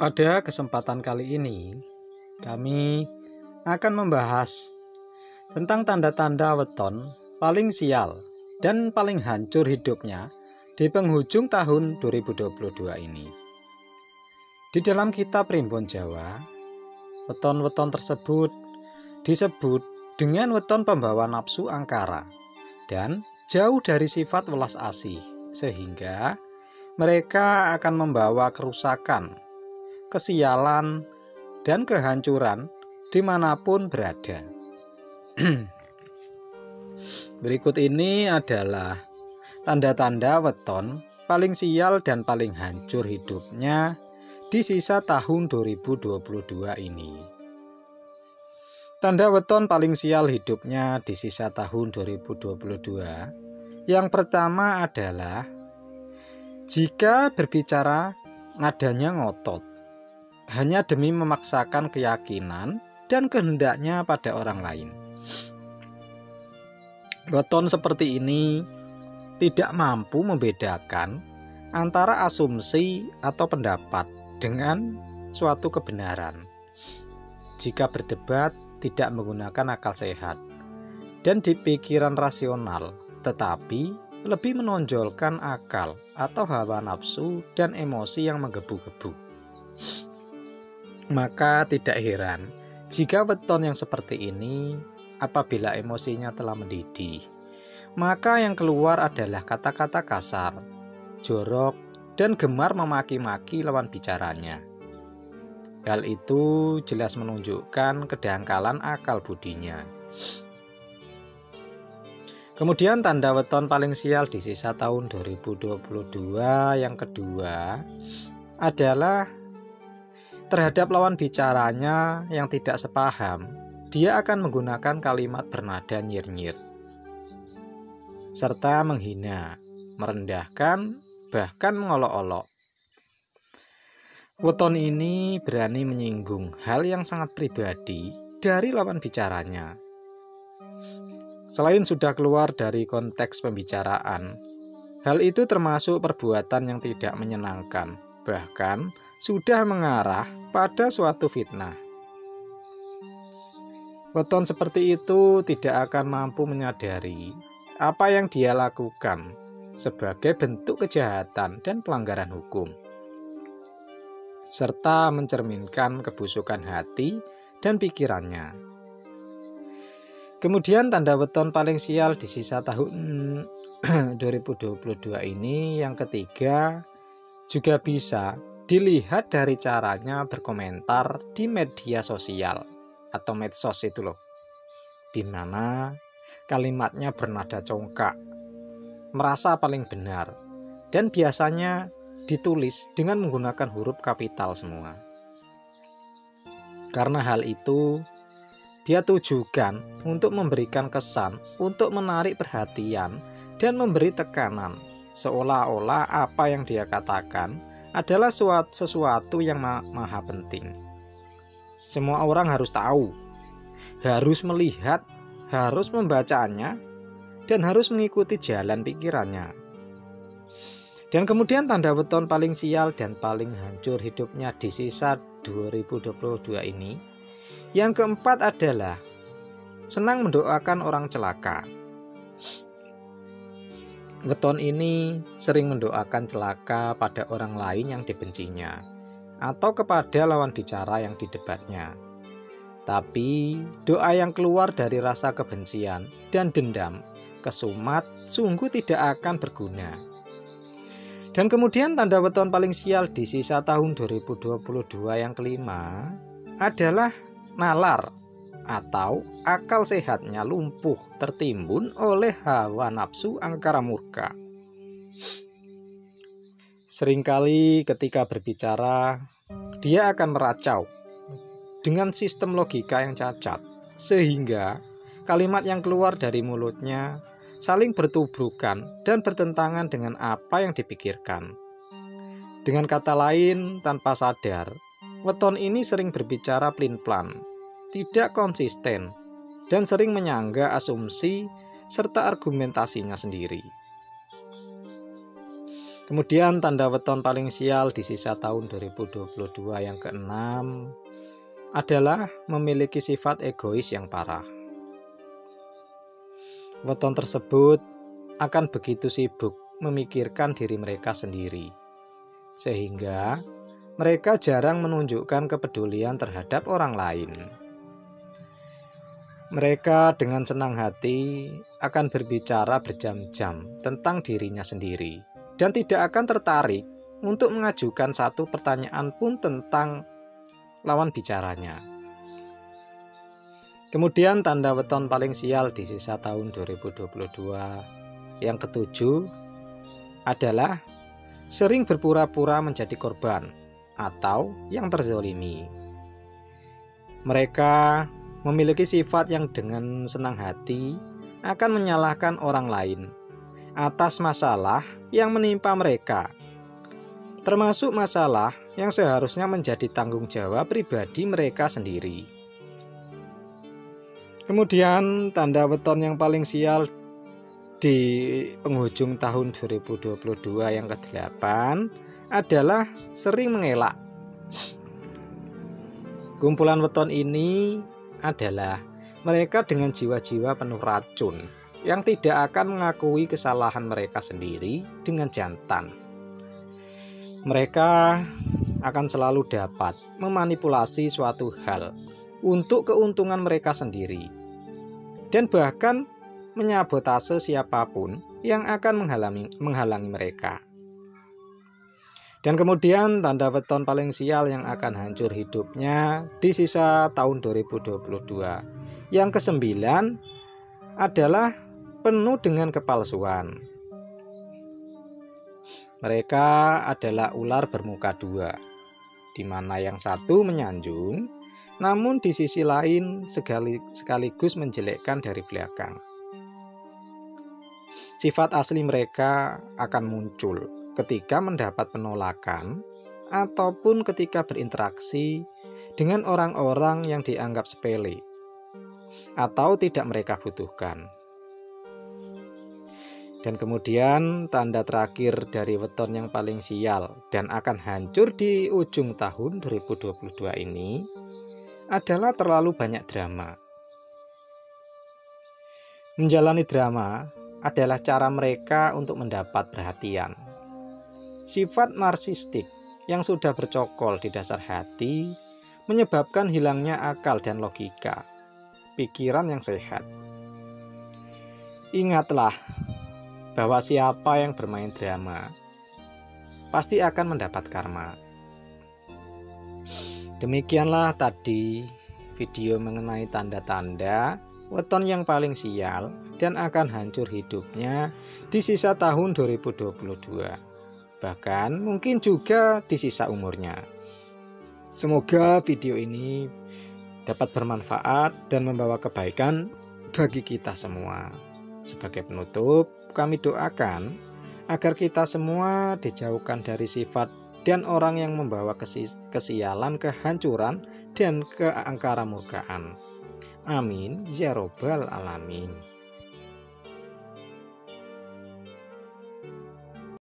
Pada kesempatan kali ini, kami akan membahas tentang tanda-tanda weton paling sial dan paling hancur hidupnya di penghujung tahun 2022 ini. Di dalam kitab Primbon Jawa, weton-weton tersebut disebut dengan weton pembawa nafsu angkara dan jauh dari sifat welas asih, sehingga mereka akan membawa kerusakan, kesialan, dan kehancuran dimanapun berada. Berikut ini adalah tanda-tanda weton paling sial dan paling hancur hidupnya di sisa tahun 2022 ini. Tanda weton paling sial hidupnya di sisa tahun 2022. Yang pertama adalah jika berbicara nadanya ngotot, hanya demi memaksakan keyakinan dan kehendaknya pada orang lain. Weton seperti ini tidak mampu membedakan antara asumsi atau pendapat dengan suatu kebenaran. Jika berdebat tidak menggunakan akal sehat dan di pikiran rasional, tetapi lebih menonjolkan akal atau hawa nafsu dan emosi yang menggebu-gebu. Maka tidak heran jika weton yang seperti ini apabila emosinya telah mendidih, maka yang keluar adalah kata-kata kasar, jorok, dan gemar memaki-maki lawan bicaranya. Hal itu jelas menunjukkan kedangkalan akal budinya. Kemudian tanda weton paling sial di sisa tahun 2022 yang kedua adalah terhadap lawan bicaranya yang tidak sepaham, dia akan menggunakan kalimat bernada nyir-nyir serta menghina, merendahkan, bahkan mengolok-olok. Weton ini berani menyinggung hal yang sangat pribadi dari lawan bicaranya. Selain sudah keluar dari konteks pembicaraan, hal itu termasuk perbuatan yang tidak menyenangkan, bahkan sudah mengarah pada suatu fitnah. Weton seperti itu tidak akan mampu menyadari apa yang dia lakukan sebagai bentuk kejahatan dan pelanggaran hukum, serta mencerminkan kebusukan hati dan pikirannya. Kemudian tanda weton paling sial di sisa tahun 2022 ini yang ketiga juga bisa dilihat dari caranya berkomentar di media sosial atau medsos itu loh, di mana kalimatnya bernada congkak, merasa paling benar, dan biasanya ditulis dengan menggunakan huruf kapital semua. Karena hal itu dia tujukan untuk memberikan kesan, untuk menarik perhatian dan memberi tekanan, seolah-olah apa yang dia katakan adalah sesuatu yang maha penting. Semua orang harus tahu, harus melihat, harus membacanya, dan harus mengikuti jalan pikirannya. Dan kemudian tanda weton paling sial dan paling hancur hidupnya di sisa 2022 ini, yang keempat adalah senang mendoakan orang celaka. Weton ini sering mendoakan celaka pada orang lain yang dibencinya atau kepada lawan bicara yang didebatnya. Tapi doa yang keluar dari rasa kebencian dan dendam, kesumat, sungguh tidak akan berguna. Dan kemudian tanda weton paling sial di sisa tahun 2022 yang kelima adalah nalar atau akal sehatnya lumpuh tertimbun oleh hawa nafsu angkara murka. Seringkali ketika berbicara, dia akan meracau dengan sistem logika yang cacat, sehingga kalimat yang keluar dari mulutnya saling bertubrukan dan bertentangan dengan apa yang dipikirkan. Dengan kata lain, tanpa sadar, weton ini sering berbicara plin-plan, tidak konsisten, dan sering menyangga asumsi serta argumentasinya sendiri. Kemudian tanda weton paling sial di sisa tahun 2022 yang keenam adalah memiliki sifat egois yang parah. Weton tersebut akan begitu sibuk memikirkan diri mereka sendiri, sehingga mereka jarang menunjukkan kepedulian terhadap orang lain. Mereka dengan senang hati akan berbicara berjam-jam tentang dirinya sendiri dan tidak akan tertarik untuk mengajukan satu pertanyaan pun tentang lawan bicaranya. Kemudian tanda weton paling sial di sisa tahun 2022 yang ketujuh adalah sering berpura-pura menjadi korban atau yang terzolimi. Mereka memiliki sifat yang dengan senang hati akan menyalahkan orang lain atas masalah yang menimpa mereka, termasuk masalah yang seharusnya menjadi tanggung jawab pribadi mereka sendiri. Kemudian tanda weton yang paling sial di penghujung tahun 2022 yang ke-8 adalah sering mengelak. Kumpulan weton ini adalah mereka dengan jiwa-jiwa penuh racun yang tidak akan mengakui kesalahan mereka sendiri dengan jantan. Mereka akan selalu dapat memanipulasi suatu hal untuk keuntungan mereka sendiri dan bahkan menyabotase siapapun yang akan menghalangi mereka. Dan kemudian tanda weton paling sial yang akan hancur hidupnya di sisa tahun 2022 yang ke-9 adalah penuh dengan kepalsuan. Mereka adalah ular bermuka dua, di mana yang satu menyanjung, namun di sisi lain sekaligus menjelekkan dari belakang. Sifat asli mereka akan muncul ketika mendapat penolakan ataupun ketika berinteraksi dengan orang-orang yang dianggap sepele atau tidak mereka butuhkan. Dan kemudian tanda terakhir dari weton yang paling sial dan akan hancur di ujung tahun 2022 ini adalah terlalu banyak drama. Menjalani drama adalah cara mereka untuk mendapat perhatian. Sifat narsistik yang sudah bercokol di dasar hati menyebabkan hilangnya akal dan logika, pikiran yang sehat. Ingatlah bahwa siapa yang bermain drama pasti akan mendapat karma. Demikianlah tadi video mengenai tanda-tanda weton yang paling sial dan akan hancur hidupnya di sisa tahun 2022. Bahkan mungkin juga di sisa umurnya. Semoga video ini dapat bermanfaat dan membawa kebaikan bagi kita semua. Sebagai penutup, kami doakan agar kita semua dijauhkan dari sifat dan orang yang membawa kesialan, kehancuran, dan keangkara murkaan. Amin ya robbal alamin.